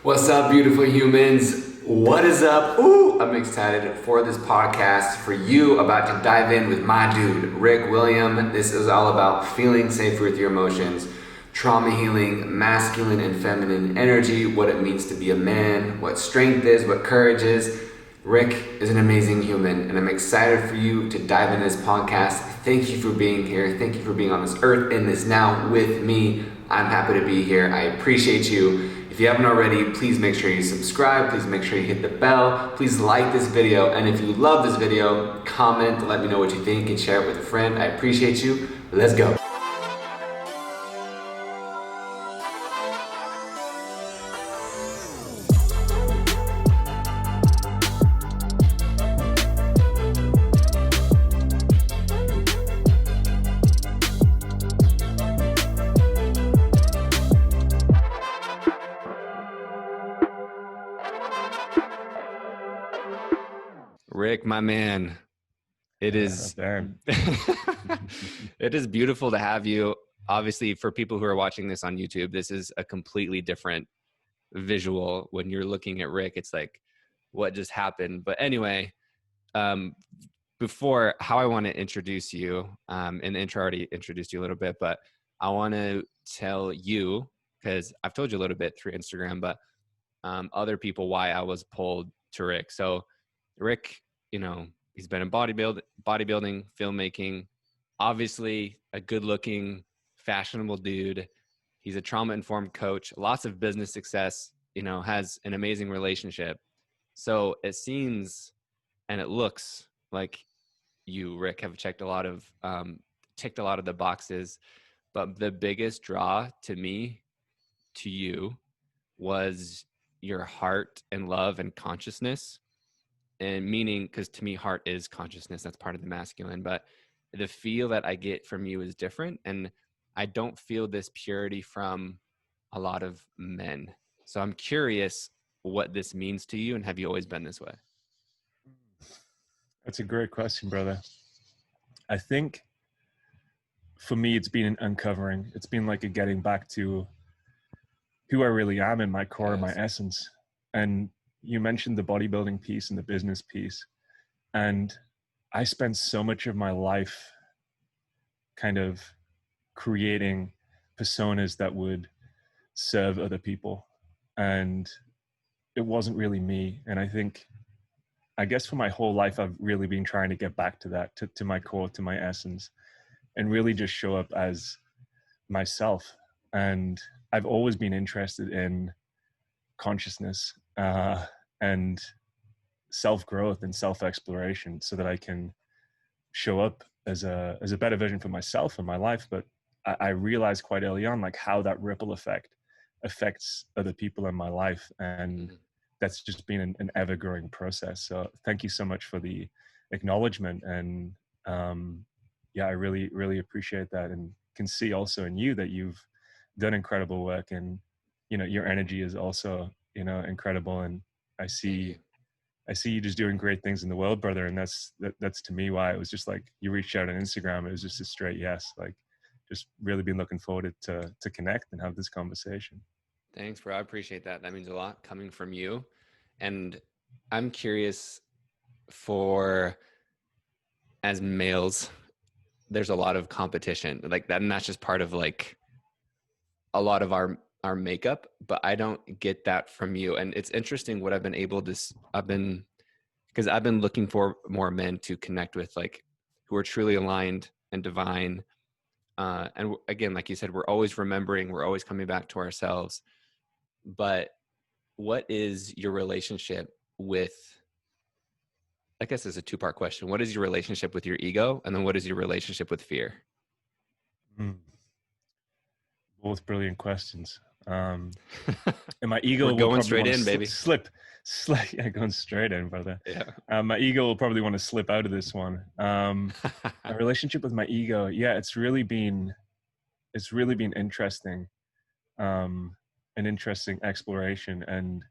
What's up, beautiful humans? What is up? Ooh, I'm excited for this podcast for you. About to dive in with my dude, Rick William. This is all about feeling safer with your emotions, trauma healing, masculine and feminine energy, what it means to be a man, what strength is, what courage is. Rick is an amazing human, and I'm excited for you to dive into this podcast. Thank you for being here. Thank you for being on this earth in this now with me. I'm happy to be here. I appreciate you. If you haven't already, please make sure you subscribe. Please make sure you hit the bell. Please like this video. And if you love this video, comment, let me know what you think, and share it with a friend. I appreciate you. Let's go. Rick, my man, it is There. it is beautiful to have you. Obviously, for people who are watching this on YouTube, this is a completely different visual. When you're looking at Rick, it's like, what just happened? But anyway, um, before how I want to introduce you, and the intro already introduced you a little bit, but I want to tell you, because I've told you a little bit through Instagram, but other people why I was pulled to Rick. So Rick, he's been in bodybuilding, filmmaking, obviously a good looking, fashionable dude. He's a trauma informed coach, lots of business success, has an amazing relationship. So it seems and it looks like you, Rick, have ticked a lot of the boxes. But the biggest draw to me, to you, was your heart and love and consciousness. And meaning, because to me, heart is consciousness. That's part of the masculine. But the feel that I get from you is different. And I don't feel this purity from a lot of men. So I'm curious what this means to you. And have you always been this way? That's a great question, brother. I think for me, it's been an uncovering. It's been like a getting back to who I really am in my core, my Yes. essence. And you mentioned the bodybuilding piece and the business piece. And I spent so much of my life kind of creating personas that would serve other people. And it wasn't really me. And I guess for my whole life, I've really been trying to get back to that, to my core, to my essence, and really just show up as myself. And I've always been interested in consciousness and self-growth and self-exploration so that I can show up as a better version for myself and my life. But I realized quite early on, like, how that ripple effect affects other people in my life. And that's just been an ever-growing process. So thank you so much for the acknowledgement. And yeah, I really, really appreciate that, and can see also in you that you've done incredible work, and your energy is also incredible. And I see you just doing great things in the world, brother. And that's to me why it was just like, you reached out on Instagram. It was just a straight yes. Like, just really been looking forward to connect and have this conversation. Thanks, bro. I appreciate that. That means a lot coming from you. And I'm curious, for as males, there's a lot of competition like that. And that's just part of like a lot of our makeup, but I don't get that from you. And it's interesting what because I've been looking for more men to connect with, like, who are truly aligned and divine. And again, like you said, we're always remembering, we're always coming back to ourselves. But what is your relationship with, I guess it's a two-part question. What is your relationship with your ego? And then what is your relationship with fear? Mm. Both brilliant questions. And my ego We're will going probably straight want in, to baby. slip. Yeah, going straight in, brother. Yeah. My ego will probably want to slip out of this one. My relationship with my ego, yeah, it's really been interesting, an interesting exploration, and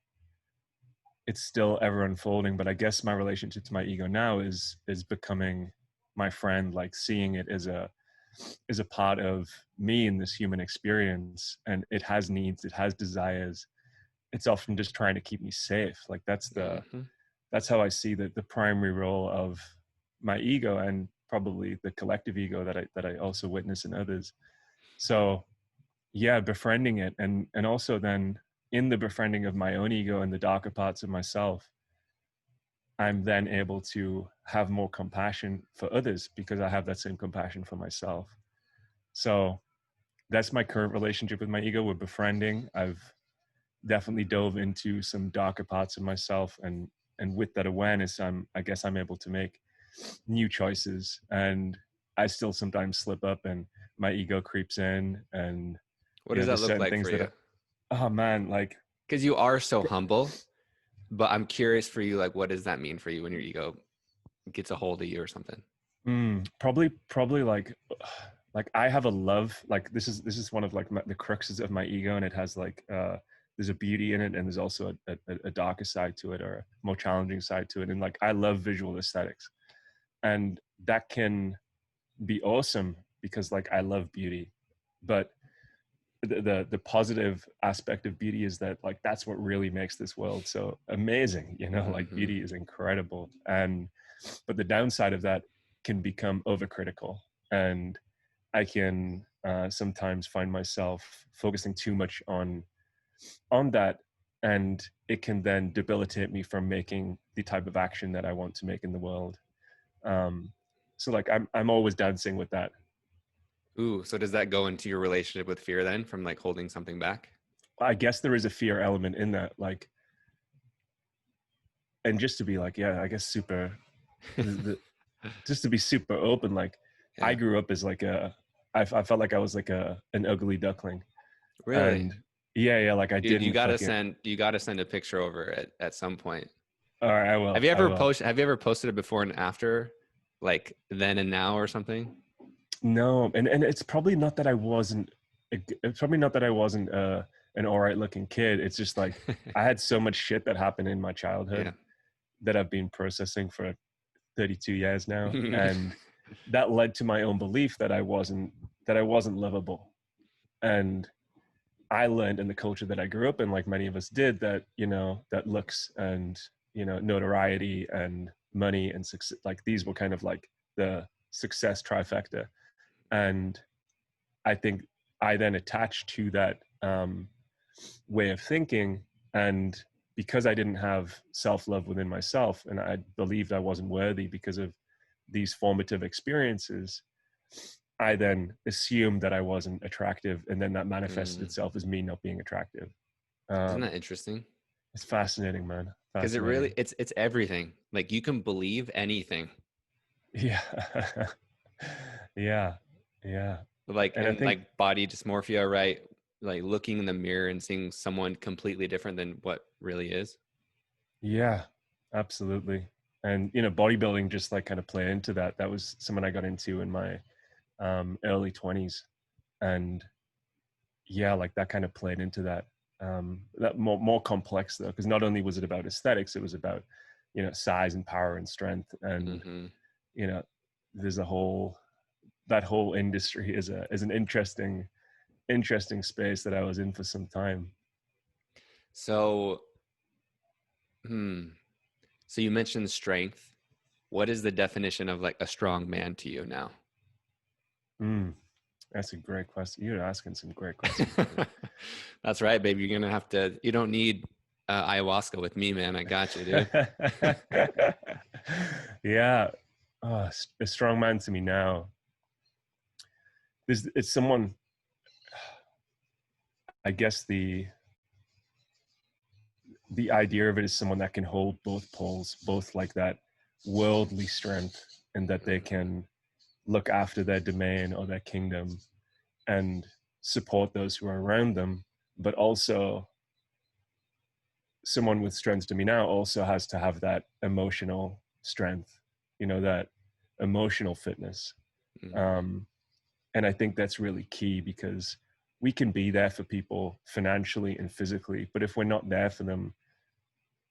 it's still ever unfolding. But I guess my relationship to my ego now is becoming my friend, like seeing it as a part of me in this human experience. And it has needs, it has desires, it's often just trying to keep me safe. Like Hmm. that's how I see the primary role of my ego, and probably the collective ego that I also witness in others. So yeah, befriending it, and also then in the befriending of my own ego and the darker parts of myself, I'm then able to have more compassion for others because I have that same compassion for myself. So that's my current relationship with my ego. We're befriending. I've definitely dove into some darker parts of myself, and with that awareness, I guess I'm able to make new choices. And I still sometimes slip up and my ego creeps in, and What does that there's look certain like things for that you? oh man, like Because you are so humble, but I'm curious for you, like, what does that mean for you when your ego gets a hold of you or something? probably like I have a love, like this is one of like the cruxes of my ego, and it has like there's a beauty in it, and there's also a darker side to it, or a more challenging side to it. And like I love visual aesthetics, and that can be awesome because like I love beauty, but the positive aspect of beauty is that like that's what really makes this world so amazing, like Hmm. beauty is incredible. And but the downside of that can become overcritical, and I can sometimes find myself focusing too much on that, and it can then debilitate me from making the type of action that I want to make in the world. um so like I'm always dancing with that. Ooh, so does that go into your relationship with fear then, from like holding something back? I guess there is a fear element in that, like, and just to be like, yeah, I guess super, the, just to be super open, like, I Yeah. grew up as like I felt like I was like an ugly duckling, Really? and yeah, like I Dude, didn't fucking. you gotta send a picture over at some point. All right, I will. Have you ever posted it before and after, like then and now or something? No, and it's probably not that I wasn't. It's probably not that I wasn't an all right looking kid. It's just like I had so much shit that happened in my childhood Yeah. that I've been processing for 32 years now, and that led to my own belief that I wasn't livable. And I learned in the culture that I grew up in, like many of us did, that that looks and notoriety and money and success, like these were kind of like the success trifecta. And I think I then attached to that way of thinking, and because I didn't have self-love within myself, and I believed I wasn't worthy because of these formative experiences, I then assumed that I wasn't attractive, and then that manifested Mm. itself as me not being attractive. Isn't that um interesting? it's fascinating, man, Because it really fascinating. it's everything. Like you can believe anything. Yeah. Yeah, yeah. Like And I and think, like body dysmorphia, right? Like looking in the mirror and seeing someone completely different than what really is. yeah, absolutely. And bodybuilding just like kind of play into that. That was someone I got into in my early 20s. And yeah, like that kind of played into that. That more complex though, because not only was it about aesthetics, it was about size and power and strength. And Hmm. you know there's a whole that whole industry is an interesting space that I was in for some time. So, hmm. So you mentioned strength. What is the definition of like a strong man to you now? Mm, that's a great question. You're asking some great questions, brother. That's right, baby. You're gonna have to. You don't need ayahuasca with me, man. I got you, dude. Yeah. A strong man to me now. It's someone, I guess the idea of it is someone that can hold both poles, both like that worldly strength, and that they Mhm. can look after their domain or their kingdom and support those who are around them. But also, someone with strength to me now also has to have that emotional strength, that emotional fitness. Mhm. Um, and I think that's really key, because we can be there for people financially and physically, but if we're not there for them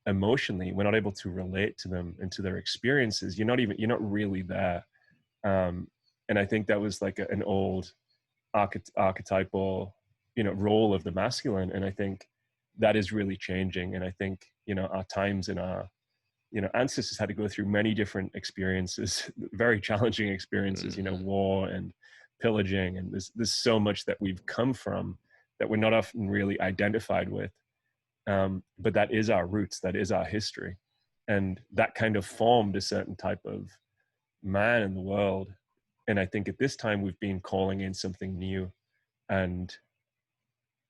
emotionally, we're not able to relate to them and to their experiences, you're not really there. um, and I think that was like an old archetypal role of the masculine. And I think that is really changing. And I think, our times and our, ancestors had to go through many different experiences, very challenging experiences, Mm-hmm. war and pillaging. And there's so much that we've come from that we're not often really identified with. But that is our roots, that is our history. And that kind of formed a certain type of man in the world. And I think at this time we've been calling in something new. And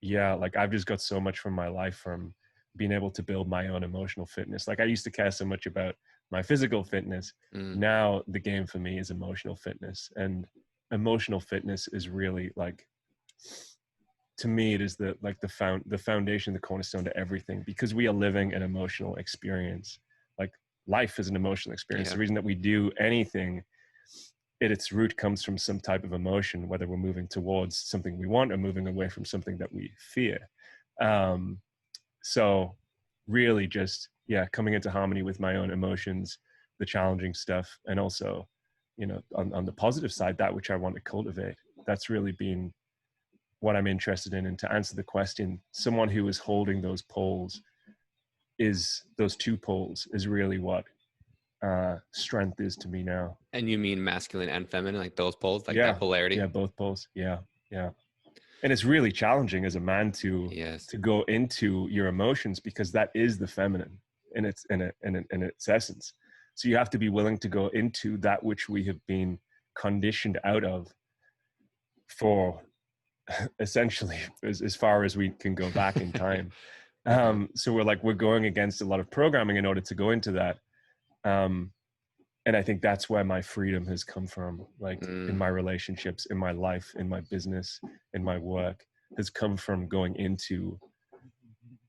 yeah, like I've just got so much from my life from being able to build my own emotional fitness. Like I used to care so much about my physical fitness. Mm. Now the game for me is emotional fitness. And emotional fitness is really like, to me, it is the foundation, the cornerstone to everything, because we are living an emotional experience. Like life is an emotional experience. Yeah. The reason that we do anything at its root comes from some type of emotion, whether we're moving towards something we want or moving away from something that we fear. So really just, coming into harmony with my own emotions, the challenging stuff, and also, on the positive side, that which I want to cultivate. That's really been what I'm interested in. And to answer the question, someone who is holding those poles, is those two poles, is really what strength is to me now. And you mean masculine and feminine, like those poles, like that Yeah, polarity? yeah, both poles. Yeah, yeah. And it's really challenging as a man to Yes. go into your emotions, because that is the feminine in its essence. So you have to be willing to go into that which we have been conditioned out of for essentially as far as we can go back in time. Uh-huh. So we're going against a lot of programming in order to go into that. And I think that's where my freedom has come from, like in Mm. my relationships, in my life, in my business, in my work, has come from going into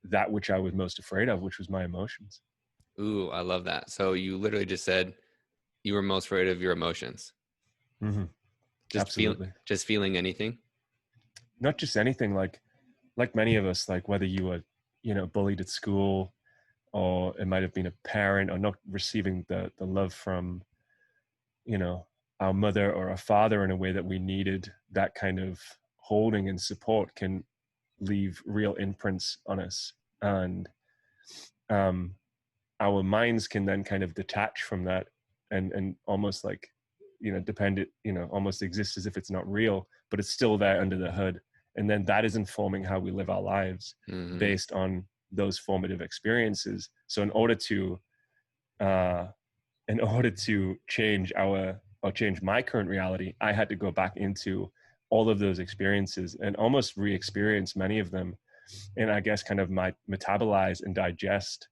that which I was most afraid of, which was my emotions. Ooh, I love that. So you literally just said you were most afraid of your emotions. Mm-hmm. Absolutely. Just feeling anything. Not just anything, like many of us, like whether you were, bullied at school, or it might have been a parent, or not receiving the love from, you know, our mother or our father in a way that we needed, that kind of holding and support can leave real imprints on us. And um, our minds can then kind of detach from that, and almost like, depend it, almost exist as if it's not real, but it's still there under the hood. And then that is informing how we live our lives Mm-hmm. based on those formative experiences. So uh, in order to change my current reality, I had to go back into all of those experiences and almost re-experience many of them, and I guess kind of metabolize and digest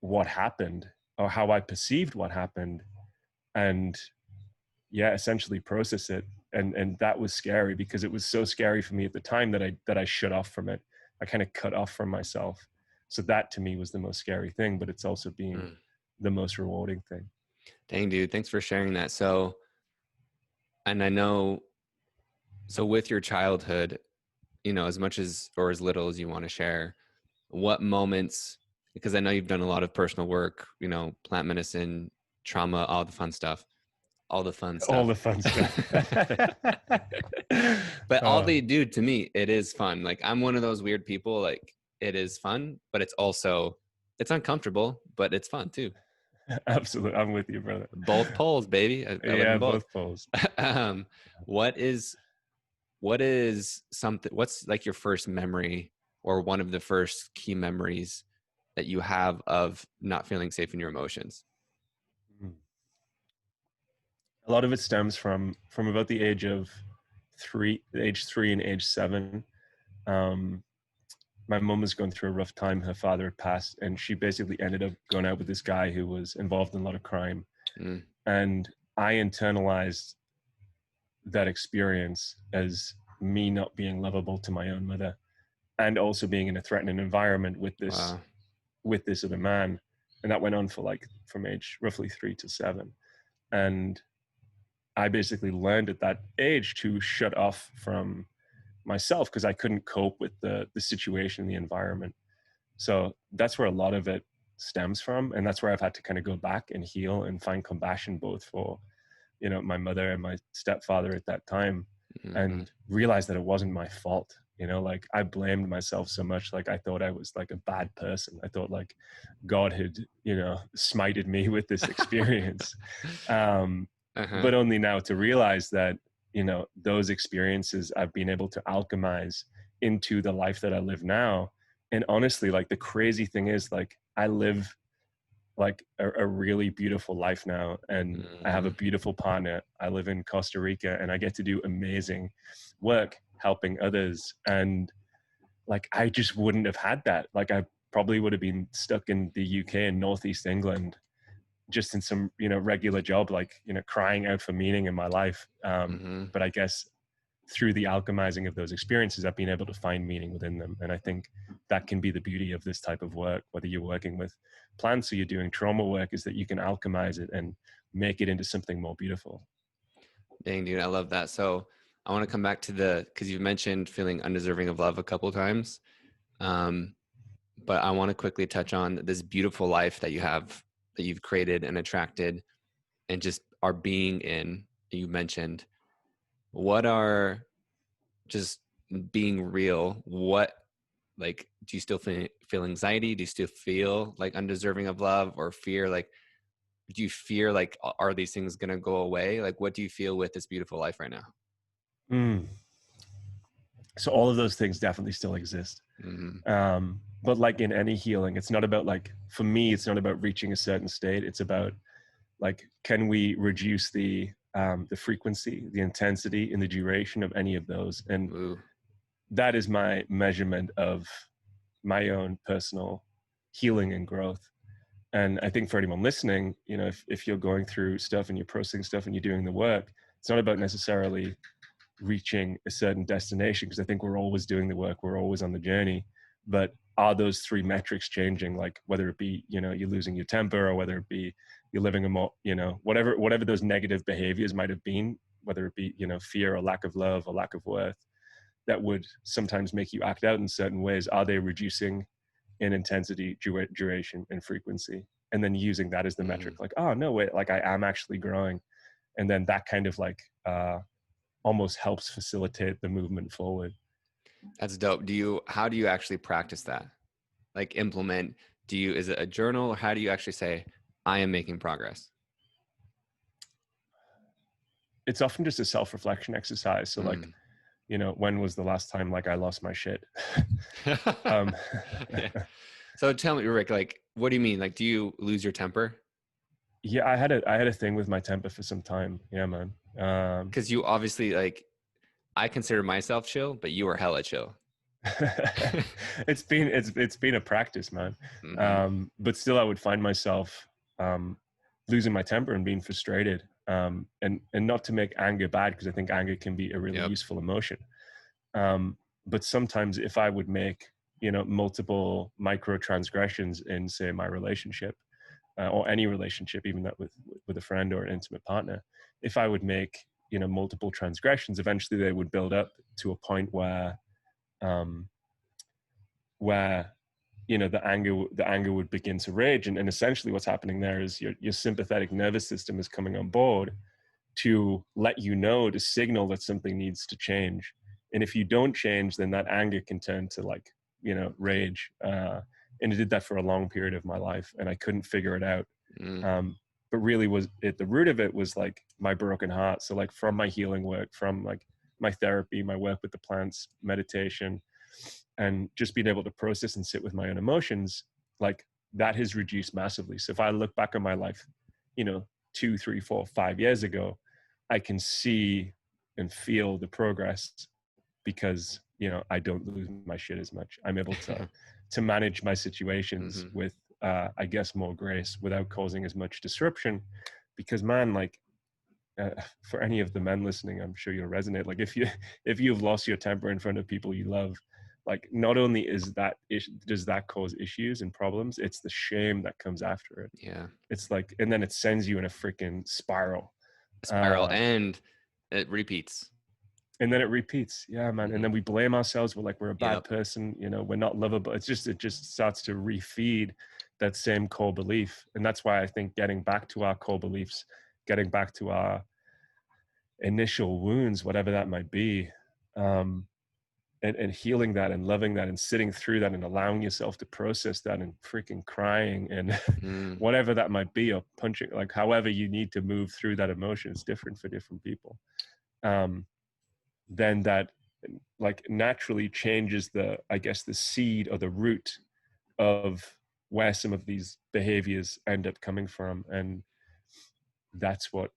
what happened, or how I perceived what happened, and essentially process it. And that was scary, because it was so scary for me at the time that I shut off from it. I kind of cut off from myself. So that to me was the most scary thing, but it's also been Mm. the most rewarding thing. Dang, dude, thanks for sharing that. So, and I know, so with your childhood, as much as or as little as you want to share, what moments, because I know you've done a lot of personal work, plant medicine, trauma, all the fun stuff, all the fun All stuff. the fun stuff. But all they do, to me, it is fun. Like I'm one of those weird people, like it is fun, but it's uncomfortable, but it's fun too. Absolutely, I'm with you, brother. Both poles, baby. I live Yeah, in both. both poles. um, what is something, what's like your first memory or one of the first key memories that you have of not feeling safe in your emotions? A lot of it stems from about the age of age 3 and age 7. um my mom was going through a rough time. Her father had passed, and she basically ended up going out with this guy who was involved in a lot of crime. Mm, And I internalized that experience as me not being lovable to my own mother, and also being in a threatening environment wow. with this other man. And that went on for like from age roughly 3 to 7. And I basically learned at that age to shut off from myself, because I couldn't cope with the situation, the environment. So that's where a lot of it stems from, and that's where I've had to kind of go back and heal and find compassion, both for my mother and my stepfather at that time, Mm-hmm. and realize that it wasn't my fault. You know, like I blamed myself so much. Like I thought I was like a bad person. I thought like God had, you know, smited me with this experience. um, Uh-huh. but only now to realize that, you know, those experiences I've been able to alchemize into the life that I live now. And honestly, like the crazy thing is like I live like a really beautiful life now, and I have a Mhm. beautiful partner. I live in Costa Rica and I get to do amazing work helping others. And like I just wouldn't have had that. Like I probably would have been stuck in the UK and Northeast England just in some, you know, regular job, like, you know, crying out for meaning in my life. Mhm. But I guess through the alchemizing of those experiences, I've been able to find meaning within them. And I think that can be the beauty of this type of work, whether you're working with plants or you're doing trauma work, is that you can alchemize it and make it into something more beautiful. Dang, dude, I love that. So I want to come back to because you've mentioned feeling undeserving of love a couple times. Um, but I want to quickly touch on this beautiful life that you have, that you've created and attracted and just are being in. You mentioned, what are, just being real, what, like, do you still feel anxiety? Do you still feel like undeserving of love or fear? Like, do you fear, like, are these things going to go away? Like, what do you feel with this beautiful life right now? Mm. So all of those things definitely still exist. Mm-hmm. But like in any healing, it's not about like, for me, it's not about reaching a certain state. It's about like, can we reduce the frequency, the intensity, and the duration of any of those? And Ooh. that is my measurement of my own personal healing and growth. And I think for anyone listening, you know, if you're going through stuff and you're processing stuff and you're doing the work, it's not about necessarily reaching a certain destination, because I think we're always doing the work, we're always on the journey. But are those three metrics changing? Like whether it be, you know, you're losing your temper, or whether it be you're living a more, you know, whatever those negative behaviors might have been, whether it be, you know, fear or lack of love or lack of worth, that would sometimes make you act out in certain ways, are they reducing in intensity, duration, and frequency? And then using that as the Mm, metric, like, oh no, wait, like I am actually growing. And then that kind of like almost helps facilitate the movement forward. that's dope. How do you actually practice that? Like, implement, is it a journal, or how do you actually say, I am making progress? It's often just a self-reflection exercise. So like, Mm. you know, when was the last time like I lost my shit? um, Yeah. So tell me, Rick, like, what do you mean? Like, do you lose your temper? yeah, I had a thing with my temper for some time. Yeah, man. Because you obviously, like, I consider myself chill, but you are hella chill. It's been a practice, man. Mm-hmm. But still, I would find myself um, losing my temper and being frustrated. And not to make anger bad, because I think anger can be a really Yep. useful emotion. But sometimes, if I would make, you know, multiple micro transgressions in, say, my relationship, or any relationship, even that with a friend or an intimate partner, if I would make, you know, multiple transgressions, eventually they would build up to a point um, where, you know, the anger would begin to rage. And essentially what's happening there is your sympathetic nervous system is coming on board to let you know, to signal that something needs to change. And if you don't change, then that anger can turn to like, you know, rage. And it did that for a long period of my life, and I couldn't figure it out. Mm. But really, was it, the root of it was like my broken heart. So like from my healing work, from like my therapy, my work with the plants, meditation, and just being able to process and sit with my own emotions, like that has reduced massively. So if I look back on my life, you know, 2, 3, 4, 5 years ago, I can see and feel the progress, because, you know, I don't lose my shit as much. I'm able to manage my situations Mm-hmm. with I guess more grace, without causing as much disruption. Because man, like for any of the men listening, I'm sure you'll resonate. Like if you've lost your temper in front of people you love, like not only does that cause issues and problems, it's the shame that comes after it. Yeah. It's like, and then it sends you in a freaking spiral. Spiral, uh and it repeats. and then it repeats. Yeah, man. And Mm-hmm. then we blame ourselves. We're like, we're a bad Yep. person, you know, we're not lovable. It just starts to refeed that same core belief. And that's why I think getting back to our core beliefs, getting back to our initial wounds, whatever that might be, um, and healing that and loving that and sitting through that and allowing yourself to process that and freaking crying and Mm, whatever that might be, or punching, like however you need to move through that emotion, it's different for different people. Then that like naturally changes the, I guess, the seed or the root of where some of these behaviors end up coming from. And that's where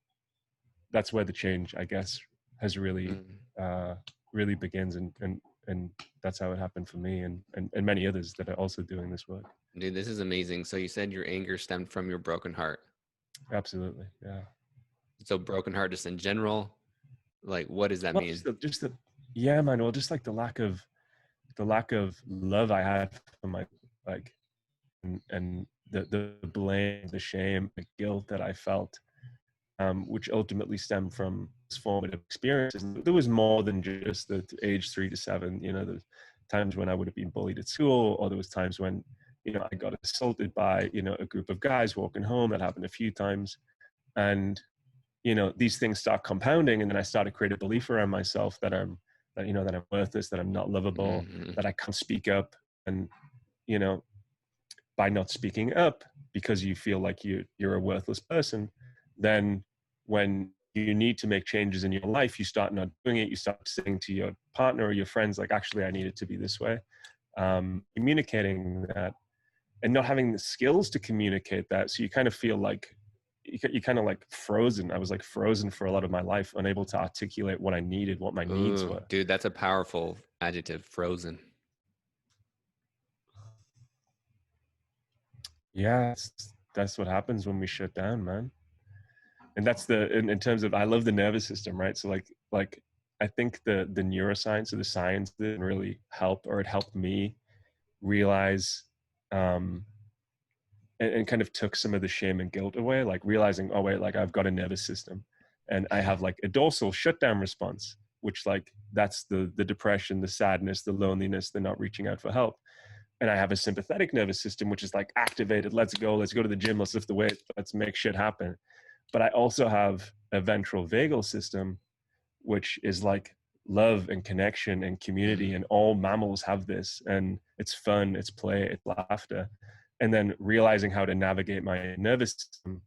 the change, I guess, has really mm. really begins. And that's how it happened for me and many others that are also doing this work. Dude, this is amazing. So you said your anger stemmed from your broken heart. Absolutely. Yeah. So broken heart just in general, like what does that Well, mean? just the yeah, man. Well, just like the lack of love I had for my, like, and the blame, the shame, the guilt that I felt, which ultimately stemmed from formative experiences. There was more than just the age 3 to 7. You know, there's times when I would have been bullied at school, or there was times when, you know, I got assaulted by, you know, a group of guys walking home. That happened a few times. And, you know, these things start compounding, and then I started to create a belief around myself that you know, that I'm worthless, that I'm not lovable, Hmm. that I can't speak up. And, you know, by not speaking up because you feel like you're a worthless person, then when you need to make changes in your life, you start not doing it. You start saying to your partner or your friends, like, actually, I need it to be this way. Communicating that and not having the skills to communicate that. So you kind of feel like you kind of like frozen. I was like frozen for a lot of my life, unable to articulate what I needed, what my needs Ooh, were. dude, that's a powerful adjective, frozen. Yeah, that's what happens when we shut down, man. And that's in terms of, I love the nervous system, right? So like I think the neuroscience or the science didn't really help, or it helped me realize, um and kind of took some of the shame and guilt away, like realizing, oh wait, like I've got a nervous system and I have like a dorsal shutdown response, which, like, that's the depression, the sadness, the loneliness, the not reaching out for help. And I have a sympathetic nervous system, which is like activated, let's go to the gym, let's lift the weight, let's make shit happen. But I also have a ventral vagal system, which is like love and connection and community. Mm. And all mammals have this. And it's fun, it's play, it's laughter. And then realizing how to navigate my nervous system,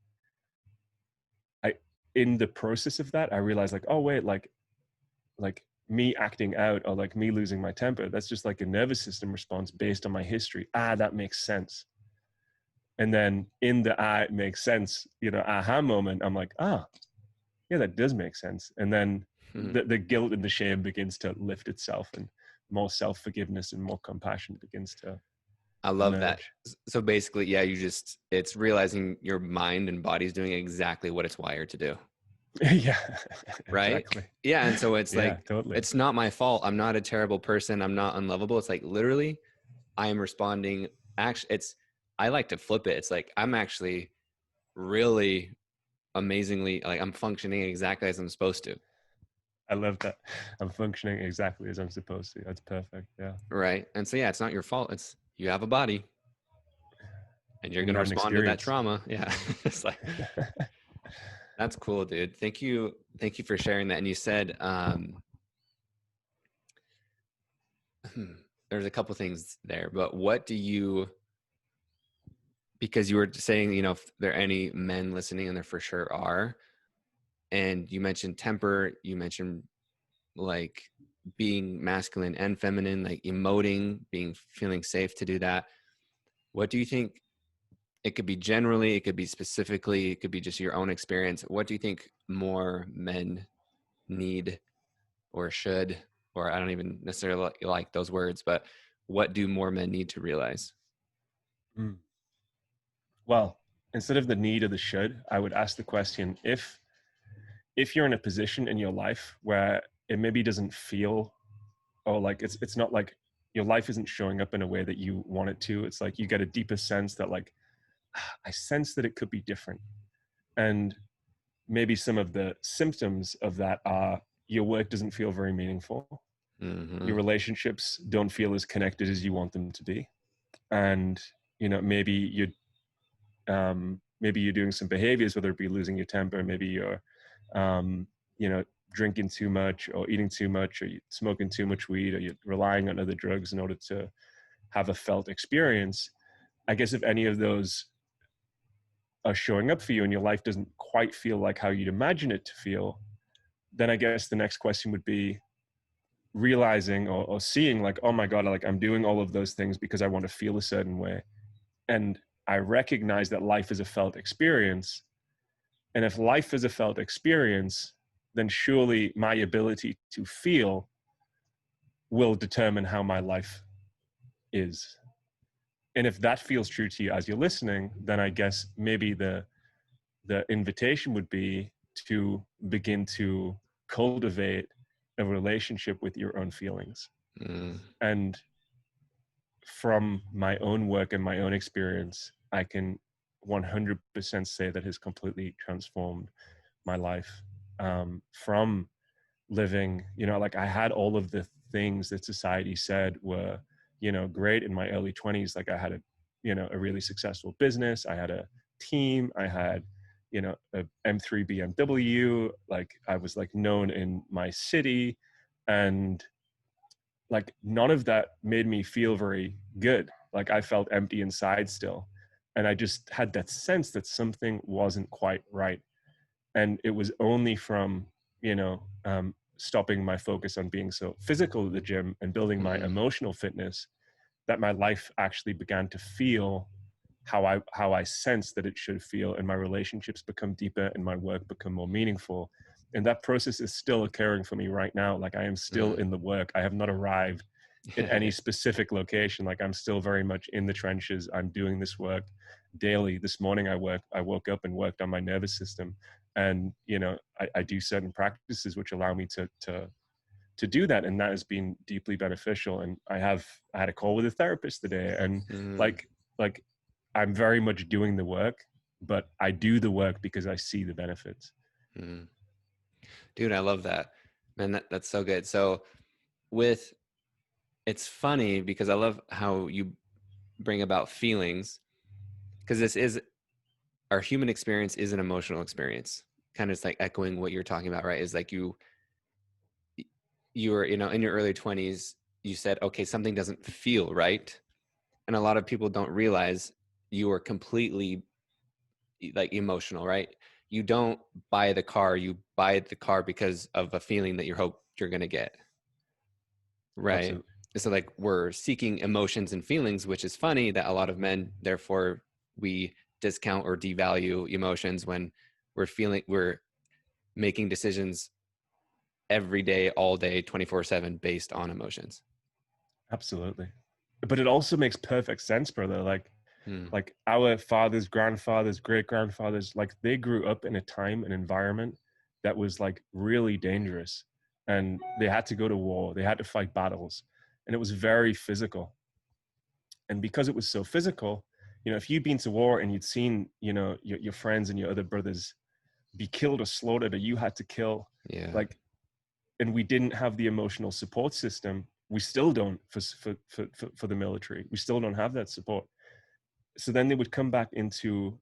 I, in the process of that, I realized, like, oh, wait, like me acting out or like me losing my temper, that's just like a nervous system response based on my history. That makes sense. And then in the it makes sense, you know, aha moment, I'm like, yeah, that does make sense. And then the guilt and the shame begins to lift itself, and more self-forgiveness and more compassion begins to I love that. emerge. So basically, yeah, it's realizing your mind and body's doing exactly what it's wired to do. Yeah, Right? exactly. Yeah. And so it's Yeah, like, totally. it's not my fault. I'm not a terrible person. I'm not unlovable. It's like literally I am responding. Actually, I like to flip it. It's like, I'm actually really amazingly, like, I'm functioning exactly as I'm supposed to. I love that. I'm functioning exactly as I'm supposed to. That's perfect. Yeah. Right. And so, yeah, it's not your fault. It's, you have a body and you're And going you to have an respond to that experience. trauma. Yeah. It's like, that's cool, dude. Thank you. Thank you for sharing that. And you said, there's a couple things there, but what do you, because you were saying, you know, if there are any men listening, and there for sure are, and you mentioned temper, you mentioned like being masculine and feminine, like emoting, being feeling safe to do that. What do you think? It could be generally, it could be specifically, it could be just your own experience. What do you think more men need or should, or I don't even necessarily like those words, but what do more men need to realize? Mm. Well, instead of the need or the should, I would ask the question, if you're in a position in your life where it maybe doesn't feel, or like it's not like your life isn't showing up in a way that you want it to. It's like you get a deeper sense that, like, I sense that it could be different. And maybe some of the symptoms of that are your work doesn't feel very meaningful. Mm-hmm. Your relationships don't feel as connected as you want them to be. And, you know, maybe you're doing some behaviors, whether it be losing your temper, maybe you're, you know, drinking too much or eating too much or you're smoking too much weed or you're relying on other drugs in order to have a felt experience, I guess if any of those are showing up for you and your life doesn't quite feel like how you'd imagine it to feel, then I guess the next question would be realizing or seeing like, oh my God, like I'm doing all of those things because I want to feel a certain way. And I recognize that life is a felt experience. And if life is a felt experience, then surely my ability to feel will determine how my life is. And if that feels true to you as you're listening, then I guess maybe the invitation would be to begin to cultivate a relationship with your own feelings. Mm. And from my own work and my own experience, I can 100% say that has completely transformed my life. From living, like I had all of the things that society said were, great in my early 20s. Like I had a really successful business. I had a team. I had, a M3 BMW. Like I was like known in my city, and like none of that made me feel very good. Like I felt empty inside still. And I just had that sense that something wasn't quite right. And it was only from, stopping my focus on being so physical at the gym and building my Mm. emotional fitness that my life actually began to feel how I sense that it should feel, and my relationships become deeper and my work become more meaningful. And that process is still occurring for me right now. Like I am still Mm. in the work. I have not arrived at any specific location. Like I'm still very much in the trenches. I'm doing this work daily. This morning I woke up and worked on my nervous system. And I do certain practices which allow me to do that, and that has been deeply beneficial. And I had a call with a therapist today, and Mm. like I'm very much doing the work, but I do the work because I see the benefits. Mm. Dude, I love that. Man, that's so good. So with it's funny because I love how you bring about feelings, because this is our human experience is an emotional experience. Kind of it's like echoing what you're talking about, right? Is like you were, in your early 20s, you said, okay, something doesn't feel right. And a lot of people don't realize you are completely like emotional, right? You don't buy the car, you buy the car because of a feeling that you hope you're going to get. Right. Absolutely. So like we're seeking emotions and feelings, which is funny that a lot of men, therefore, we discount or devalue emotions when we're making decisions every day, all day, 24/7 based on emotions. Absolutely. But it also makes perfect sense, brother. Hmm. Like our fathers, grandfathers, great grandfathers, like they grew up in a time and environment that was like really dangerous, and they had to go to war, they had to fight battles, and it was very physical. And because it was so physical, if you'd been to war and you'd seen, your friends and your other brothers be killed or slaughtered, or you had to kill, Yeah. like, and we didn't have the emotional support system. We still don't for the military. We still don't have that support. So then they would come back into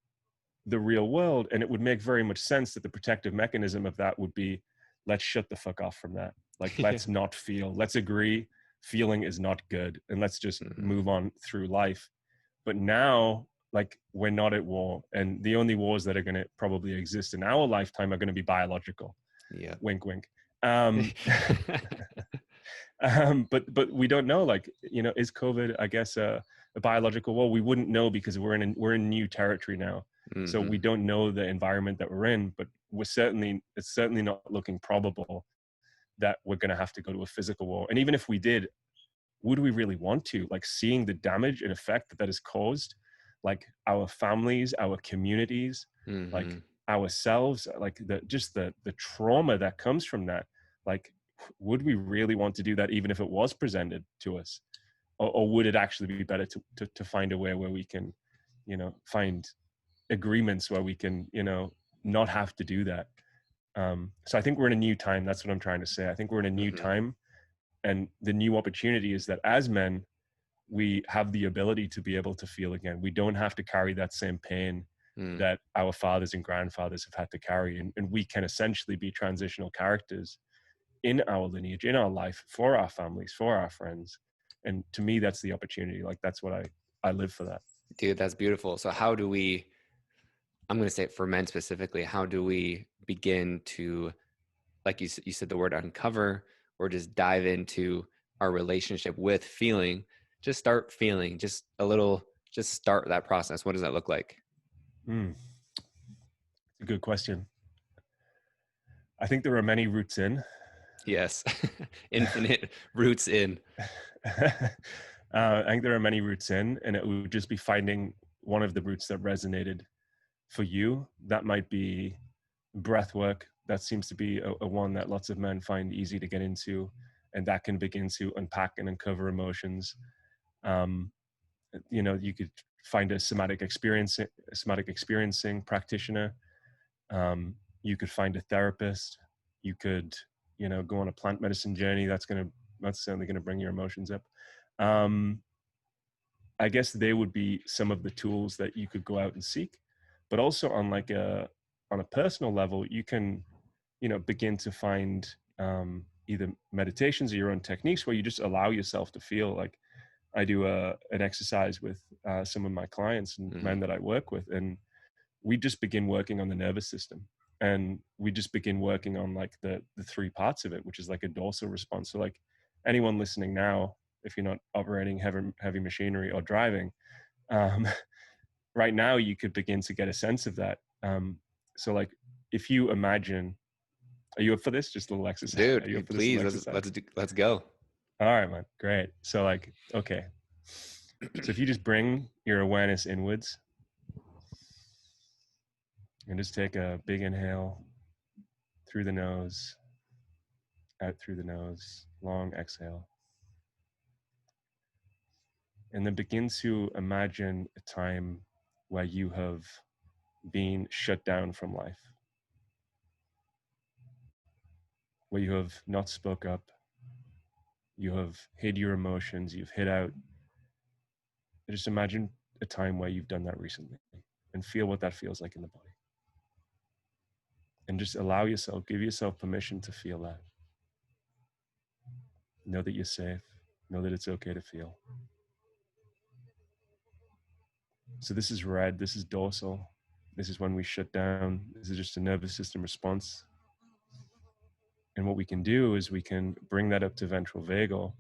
the real world, and it would make very much sense that the protective mechanism of that would be, let's shut the fuck off from that. Like, Yeah. let's not feel. Let's agree feeling is not good, and let's just Mhm. move on through life. But now, like, we're not at war, and the only wars that are going to probably exist in our lifetime are going to be biological. Yeah. Wink, wink. Um, but we don't know. Like, is COVID, I guess, a biological war? We wouldn't know because we're in new territory now. So we Hmm. don't know the environment that we're in. But it's certainly not looking probable that we're going to have to go to a physical war. And even if we did, would we really want to? Like, seeing the damage and effect that has caused, like our families, our communities, like Hmm. ourselves, like the trauma that comes from that. Like, would we really want to do that, even if it was presented to us? Or would it actually be better to find a way where we can, find agreements where we can, not have to do that? So I think we're in a new time. That's what I'm trying to say. I think we're in a new Hmm. time, and the new opportunity is that as men, we have the ability to be able to feel again. We don't have to carry that same pain Mm. that our fathers and grandfathers have had to carry. And we can essentially be transitional characters in our lineage, in our life, for our families, for our friends. And to me, that's the opportunity. Like, that's what I live for that. Dude, that's beautiful. So how do we, I'm going to say for men specifically, how do we begin to, like you said the word uncover, or just dive into our relationship with feeling? Just start feeling, just a little, just start that process. What does that look like? Mm, a good question. I think there are many routes in. Yes. Infinite roots in. I think there are many routes in, and it would just be finding one of the routes that resonated for you. That might be breath work. That seems to be a one that lots of men find easy to get into, and that can begin to unpack and uncover emotions. Um, you could find a somatic experiencing practitioner. You could find a therapist. You could, go on a plant medicine journey. That's certainly gonna bring your emotions up. I guess they would be some of the tools that you could go out and seek, but also on a personal level, you can, begin to find either meditations or your own techniques where you just allow yourself to feel. Like, I do an exercise with some of my clients and Mm-hmm. men that I work with, and we just begin working on the nervous system, and we just begin working on like the three parts of it, which is like a dorsal response. So like, anyone listening now, if you're not operating heavy machinery or driving, um, right now you could begin to get a sense of that. So like, if you imagine, are you up for this? Just a little exercise. Are you up Dude, for this little please, exercise? let's go. All right, man. Great. So like, okay. So if you just bring your awareness inwards and just take a big inhale through the nose, out through the nose, long exhale. And then begin to imagine a time where you have been shut down from life, where you have not spoke up, you have hid your emotions, you've hid out. Just imagine a time where you've done that recently and feel what that feels like in the body. And just give yourself permission to feel that. Know that you're safe, know that it's okay to feel. So this is red, this is dorsal. This is when we shut down. This is just a nervous system response. And what we can do is we can bring that up to ventral vagal.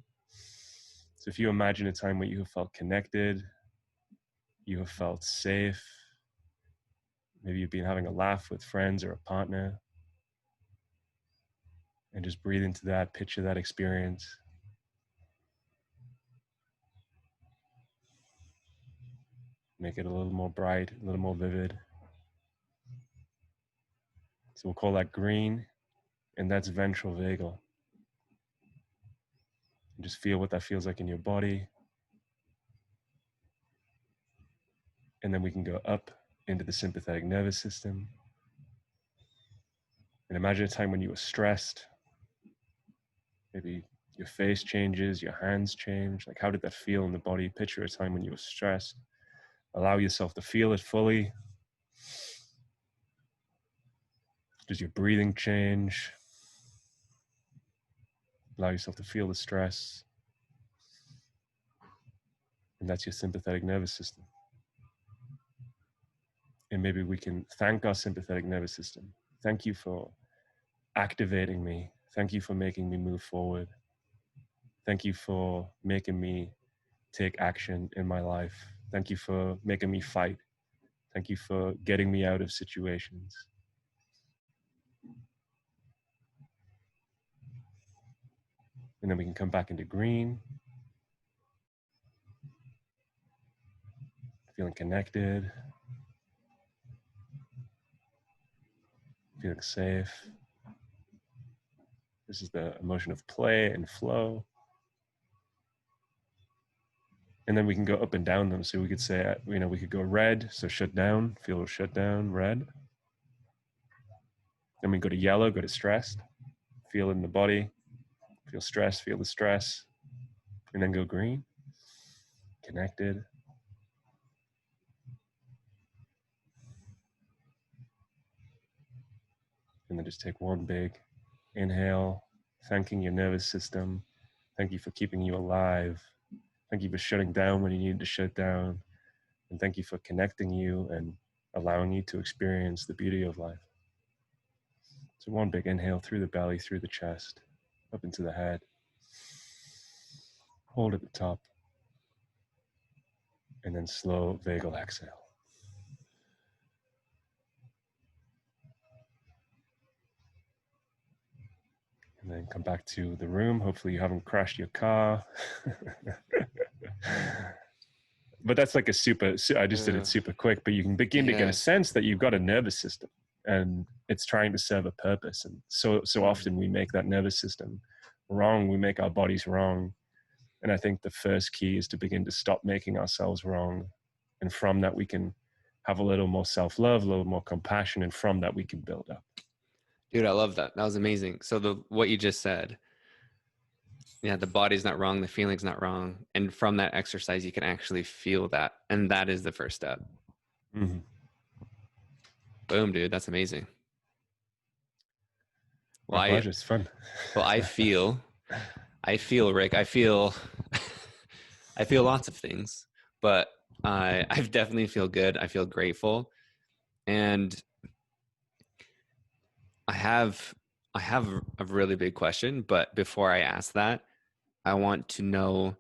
So if you imagine a time where you have felt connected, you have felt safe, maybe you've been having a laugh with friends or a partner, and just breathe into that, picture that experience. Make it a little more bright, a little more vivid. So we'll call that green, and that's ventral vagal. And just feel what that feels like in your body. And then we can go up into the sympathetic nervous system. And imagine a time when you were stressed. Maybe your face changes, your hands change. Like, how did that feel in the body? Picture a time when you were stressed. Allow yourself to feel it fully. Does your breathing change? Allow yourself to feel the stress. And that's your sympathetic nervous system. And maybe we can thank our sympathetic nervous system. Thank you for activating me. Thank you for making me move forward. Thank you for making me take action in my life. Thank you for making me fight. Thank you for getting me out of situations. And then we can come back into green, feeling connected, feeling safe. This is the emotion of play and flow. And then we can go up and down them. So we could say, we could go red, so shut down, feel shut down, red. Then we go to yellow, go to stressed, feel it in the body, feel stress, feel the stress. And then go green, connected. And then just take one big inhale, thanking your nervous system. Thank you for keeping you alive. Thank you for shutting down when you needed to shut down. And thank you for connecting you and allowing you to experience the beauty of life. So one big inhale through the belly, through the chest, up into the head. Hold at the top. And then slow vagal exhale. And then come back to the room. Hopefully you haven't crashed your car. But that's like I just did it super quick, but you can begin to get a sense that you've got a nervous system and it's trying to serve a purpose. And so often we make that nervous system wrong. We make our bodies wrong. And I think the first key is to begin to stop making ourselves wrong. And from that, we can have a little more self-love, a little more compassion. And from that, we can build up. Dude, I love that. That was amazing. So what you just said, the body's not wrong, the feeling's not wrong. And from that exercise, you can actually feel that. And that is the first step. Mm-hmm. Boom, dude. That's amazing. Well, my pleasure. It's fun. Well, I feel, Rick, I feel lots of things, but I definitely feel good. I feel grateful. And I have a really big question, but before I ask that, I want to know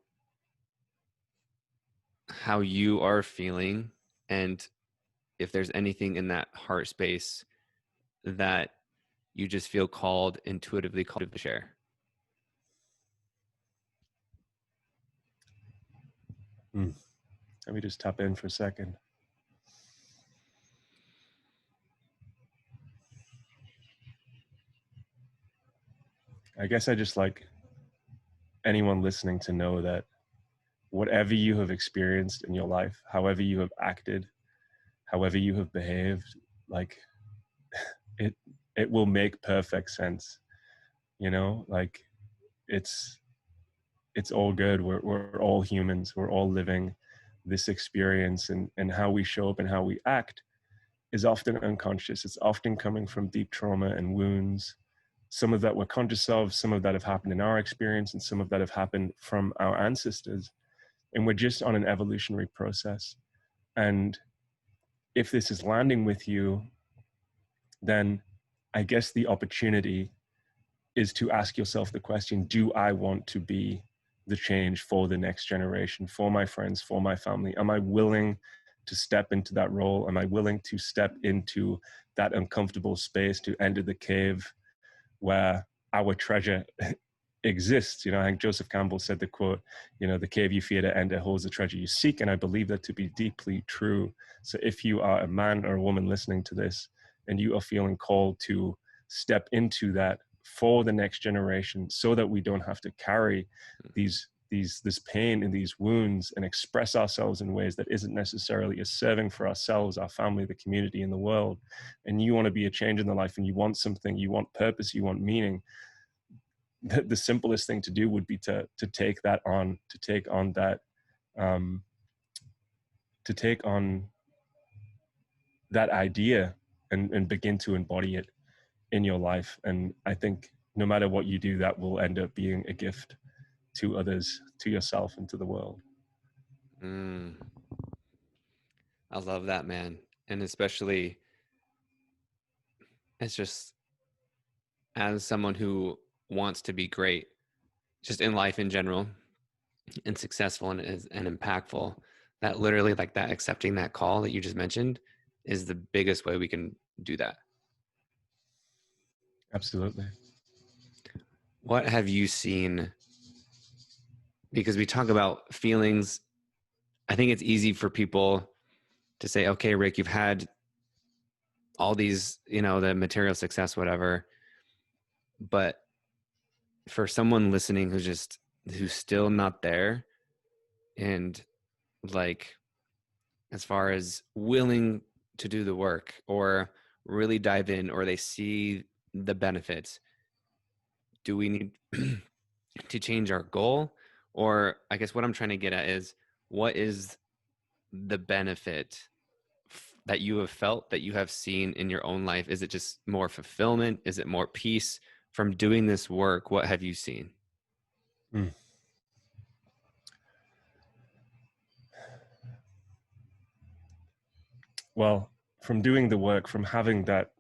how you are feeling and if there's anything in that heart space that you just feel intuitively called to share. Let me just tap in for a second. I guess I just like anyone listening to know that whatever you have experienced in your life, however you have acted, however you have behaved, like it will make perfect sense. Like it's all good. We're all humans. We're all living this experience, and how we show up and how we act is often unconscious. It's often coming from deep trauma and wounds. Some of that we're conscious of, some of that have happened in our experience, and some of that have happened from our ancestors. And we're just on an evolutionary process. And if this is landing with you, then I guess the opportunity is to ask yourself the question, do I want to be the change for the next generation, for my friends, for my family? Am I willing to step into that role? Am I willing to step into that uncomfortable space, to enter the cave where our treasure exists? I think Joseph Campbell said the quote, the cave you fear to enter holds the treasure you seek. And I believe that to be deeply true. So if you are a man or a woman listening to this and you are feeling called to step into that for the next generation, so that we don't have to carry this pain and these wounds and express ourselves in ways that isn't necessarily as serving for ourselves, our family, the community, and the world, and you want to be a change in the life and you want something, you want purpose, you want meaning, the simplest thing to do would be to take that on, to take on that idea and begin to embody it in your life. And I think no matter what you do, that will end up being a gift to others, to yourself, and to the world. I love that, man. And especially, it's just as someone who wants to be great, just in life in general, and successful and impactful, that literally, like, that accepting that call that you just mentioned is the biggest way we can do that. Absolutely. What have you seen? Because we talk about feelings, I think it's easy for people to say, okay, Rick, you've had all these, the material success, whatever. But for someone listening who's still not there, and like, as far as willing to do the work or really dive in, or they see the benefits, do we need to change our goal? Or I guess what I'm trying to get at is, what is the benefit that you have felt, that you have seen in your own life? Is it just more fulfillment? Is it more peace from doing this work? What have you seen? Mm. Well, from doing the work, from having that,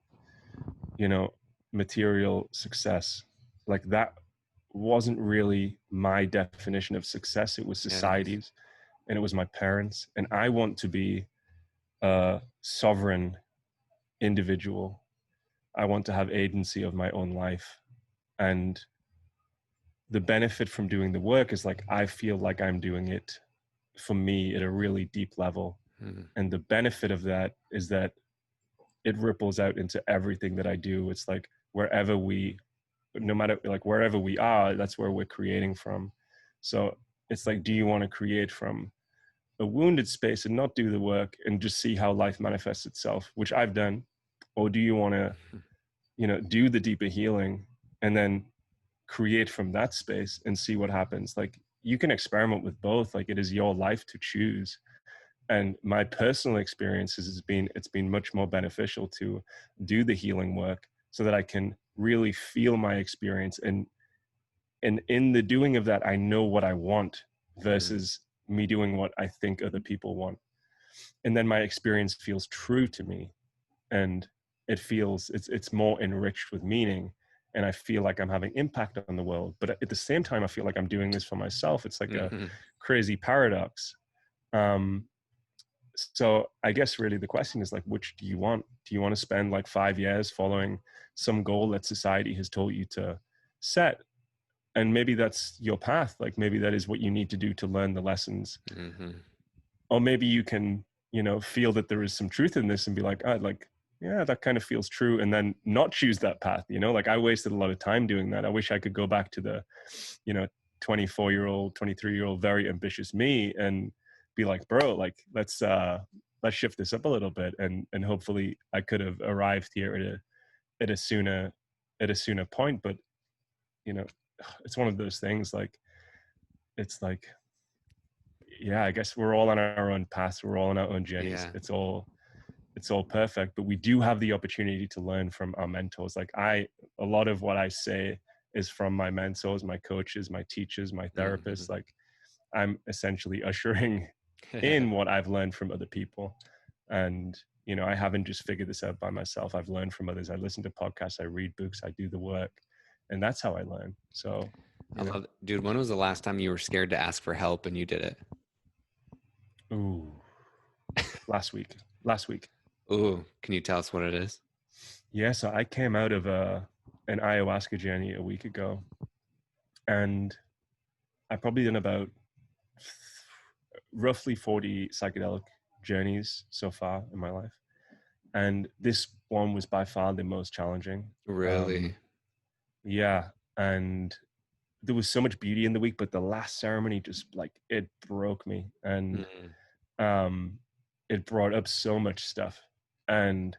you know, material success, like that wasn't really my definition of success. It was Yeah, it is. society's, and it was my parents. And I want to be a sovereign individual. I want to have agency of my own life. And the benefit from doing the work is like, I feel like I'm doing it for me at a really deep level. Mhm. And the benefit of that is that it ripples out into everything that I do. It's like wherever we, no matter like wherever we are, that's where we're creating from. So it's like, do you want to create from a wounded space and not do the work and just see how life manifests itself, which I've done? Or do you want to, do the deeper healing and then create from that space and see what happens? Like you can experiment with both. Like it is your life to choose. And my personal experiences it's been much more beneficial to do the healing work so that I can really feel my experience, and in the doing of that I know what I want Mhm. versus me doing what I think other people want. And then my experience feels true to me, and it's more enriched with meaning, and I feel like I'm having impact on the world, but at the same time I feel like I'm doing this for myself. It's like a Mhm. crazy paradox. um so I guess really the question is like, which do you want? Do you want to spend like 5 years following some goal that society has told you to set? And maybe that's your path. Like maybe that is what you need to do to learn the lessons. Mhm. Or maybe you can, feel that there is some truth in this and be like, like, yeah, that kind of feels true. And then not choose that path, like I wasted a lot of time doing that. I wish I could go back to the, you know, 24-year-old, 23-year-old, very ambitious me and be like, bro, like, let's shift this up a little bit. And hopefully I could have arrived here at a sooner, at a sooner point. But, you know, it's one of those things like, it's like, yeah, I guess we're all on our own paths. We're all on our own journeys. Yeah. It's all perfect, but we do have the opportunity to learn from our mentors. Like a lot of what I say is from my mentors, my coaches, my teachers, my therapists. Mhm. Like I'm essentially ushering in what I've learned from other people. And, I haven't just figured this out by myself. I've learned from others. I listen to podcasts, I read books, I do the work, and that's how I learn. So, I love it. Dude, when was the last time you were scared to ask for help and you did it? ooh, last week. Ooh, can you tell us what it is? Yeah, so I came out of an ayahuasca journey a week ago, and I probably done about roughly 40 psychedelic journeys so far in my life. And this one was by far the most challenging. Really? Yeah. And there was so much beauty in the week, but the last ceremony just like it broke me. And Mm. um, it brought up so much stuff. And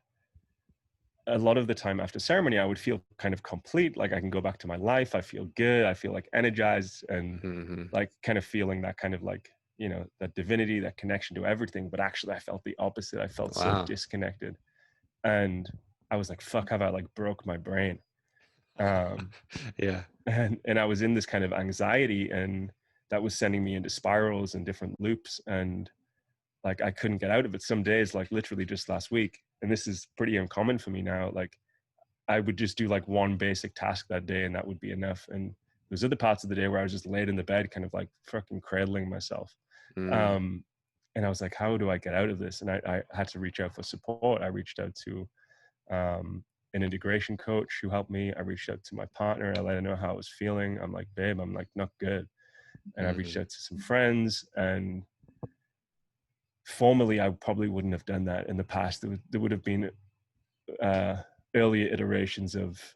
a lot of the time after ceremony, I would feel kind of complete. Like I can go back to my life. I feel good. I feel like energized and Mhm. like kind of feeling that kind of like, that divinity, that connection to everything. But actually I felt the opposite. I felt so Wow. disconnected. And I was like, fuck, have I like broke my brain? Um, Yeah. and I was in this kind of anxiety, and that was sending me into spirals and different loops. And like I couldn't get out of it some days, like literally just last week. And this is pretty uncommon for me now. Like I would just do like one basic task that day and that would be enough. And there's other parts of the day where I was just laid in the bed, kind of like fucking cradling myself. Mm. Um, and I was like, how do I get out of this? And I had to reach out for support. I reached out to an integration coach who helped me. I reached out to my partner. I let her know how I was feeling. I'm like, babe, I'm like not good. And I reached Mhm. out to some friends. And formerly, I probably wouldn't have done that in the past. There would have been uh, earlier iterations of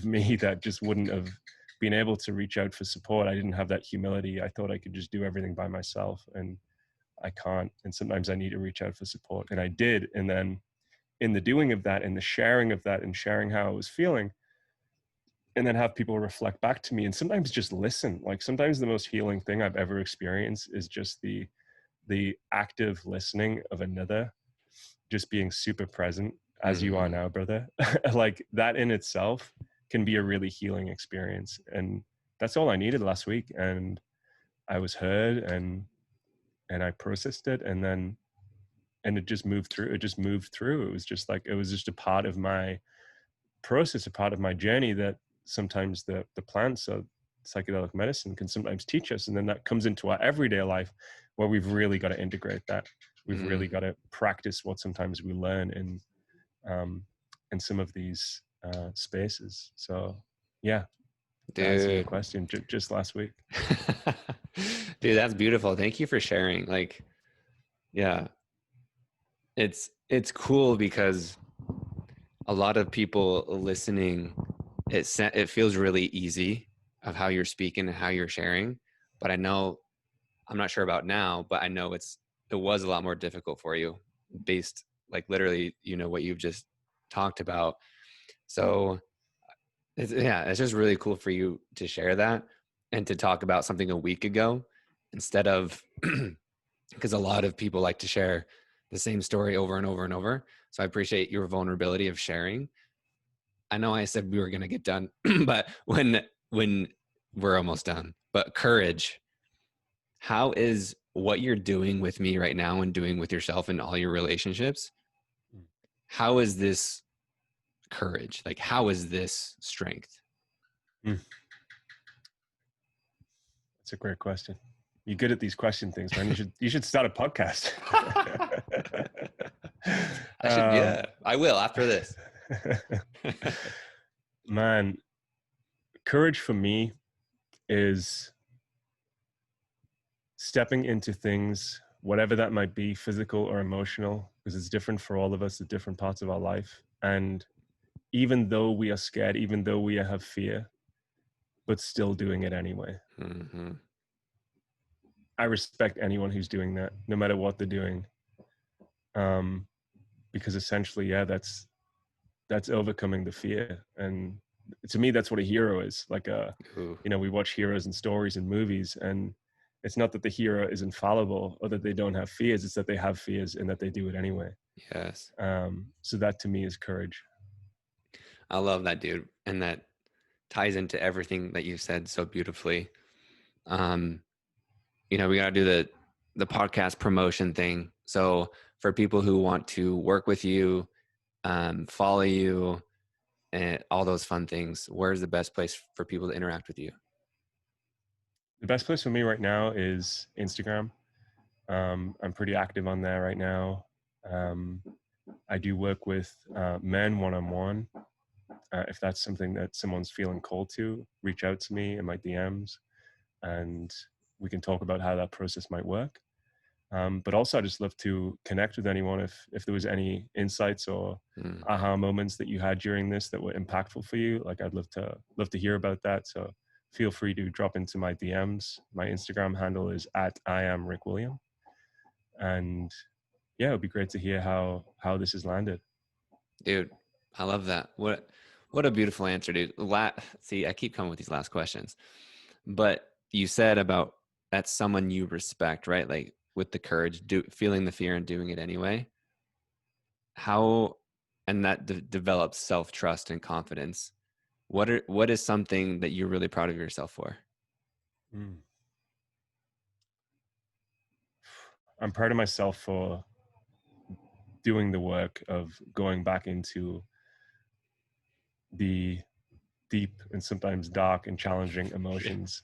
me that just wouldn't have been able to reach out for support. I didn't have that humility. I thought I could just do everything by myself, and I can't. And sometimes I need to reach out for support, and I did. And then in the doing of that, and the sharing of that, and sharing how I was feeling, and then have people reflect back to me, and sometimes just listen. Like sometimes the most healing thing I've ever experienced is just the active listening of another. just being super present as you are Mhm. now, brother. Like that in itself can be a really healing experience. And that's all I needed last week. And I was heard, and I processed it, and it just moved through. It just moved through. It was just like, it was just a part of my process, a part of my journey that sometimes the plants or psychedelic medicine can sometimes teach us. And then that comes into our everyday life where we've really got to integrate that. We've really got Mm. to practice what sometimes we learn um, in some of these spaces. So yeah, to answer your Dude. question, just last week. Dude, that's beautiful. Thank you for sharing. Like, yeah, it's cool because a lot of people listening, it feels really easy of how you're speaking and how you're sharing. But I know, I'm not sure about now, but I know it was a lot more difficult for you based, like, literally, what you've just talked about. So it's just really cool for you to share that and to talk about something a week ago instead of, because a lot of people like to share the same story over and over and over. So I appreciate your vulnerability of sharing. I know I said we were going to get done, but when we're almost done, but courage, how is what you're doing with me right now and doing with yourself and all your relationships? How is this courage? Like, how is this strength? Mm, that's a great question. You're good at these question things, man. You should start a podcast. I should, yeah, I will after this. Man, courage for me is stepping into things, whatever that might be, physical or emotional, because it's different for all of us at different parts of our life. And even though we are scared, even though we have fear, but still doing it anyway. Mm-hmm. I respect anyone who's doing that, no matter what they're doing. Because essentially, yeah, that's overcoming the fear. And to me, that's what a hero is. Like we watch heroes and stories and movies, and it's not that the hero is infallible or that they don't have fears, it's that they have fears and that they do it anyway. Yes. So that to me is courage. I love that, dude. And that ties into everything that you said so beautifully. Um, we got to do the podcast promotion thing. So for people who want to work with you, follow you, and all those fun things, where's the best place for people to interact with you? The best place for me right now is Instagram. I'm pretty active on there right now. I do work with men one-on-one. If that's something that someone's feeling called to, reach out to me in my DMs, and we can talk about how that process might work. But also, I just love to connect with anyone. If there was any insights or aha moments that you had during this that were impactful for you, like I'd love to hear about that. So feel free to drop into my DMs. My Instagram handle is @IamRickWilliam, and yeah, it'd be great to hear how this has landed. Dude, I love that. What a beautiful answer, dude. See, I keep coming with these last questions, but you said about that's someone you respect, right? Like with the courage, feeling the fear and doing it anyway. How, and that develops self-trust and confidence. What is something that you're really proud of yourself for? I'm proud of myself for doing the work of going back into the deep and sometimes dark and challenging emotions.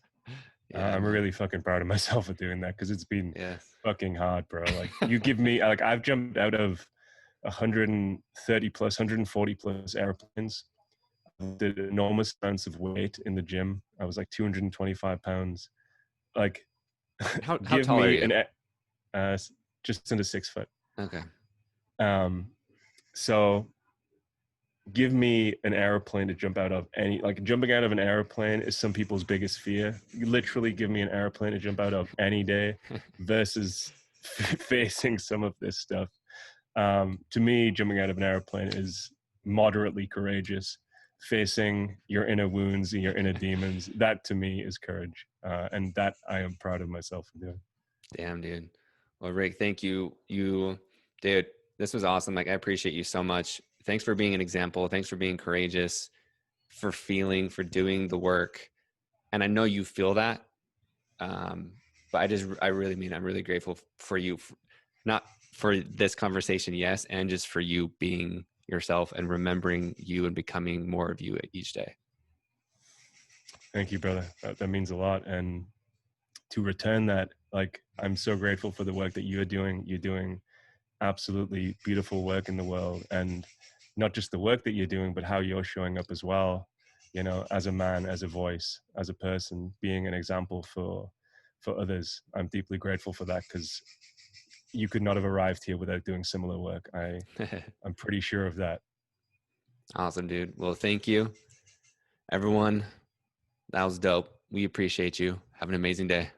Yeah, I'm man. really fucking proud of myself for doing that, because it's been Yes. fucking hard, bro. Like you give me, like I've jumped out of 130 plus, 140 plus airplanes. Did enormous amounts of weight in the gym. I was like 225 pounds. Like, How give tall are me you? just under 6 foot. Okay. So give me an airplane to jump out of. Like jumping out of an airplane is some people's biggest fear. You literally give me an airplane to jump out of any day versus facing some of this stuff. To me, jumping out of an airplane is moderately courageous. Facing your inner wounds and your inner demons, that to me is courage. And that I am proud of myself for doing. Damn, dude. Well, Rick, thank you. Dude, This was awesome. Like, I appreciate you so much. Thanks for being an example. Thanks for being courageous, for feeling, for doing the work. And I know you feel that. Um, but I really mean, I'm really grateful for you, not for this conversation, yes, and just for you being yourself and remembering you and becoming more of you each day. Thank you, brother. That means a lot. And to return that, like, I'm so grateful for the work that you're doing. You're doing absolutely beautiful work in the world, and not just the work that you're doing, but how you're showing up as well, you know, as a man, as a voice, as a person, being an example for others. I'm deeply grateful for that, because you could not have arrived here without doing similar work. I'm pretty sure of that. Awesome, dude. Well, thank you, everyone. That was dope. We appreciate you. Have an amazing day.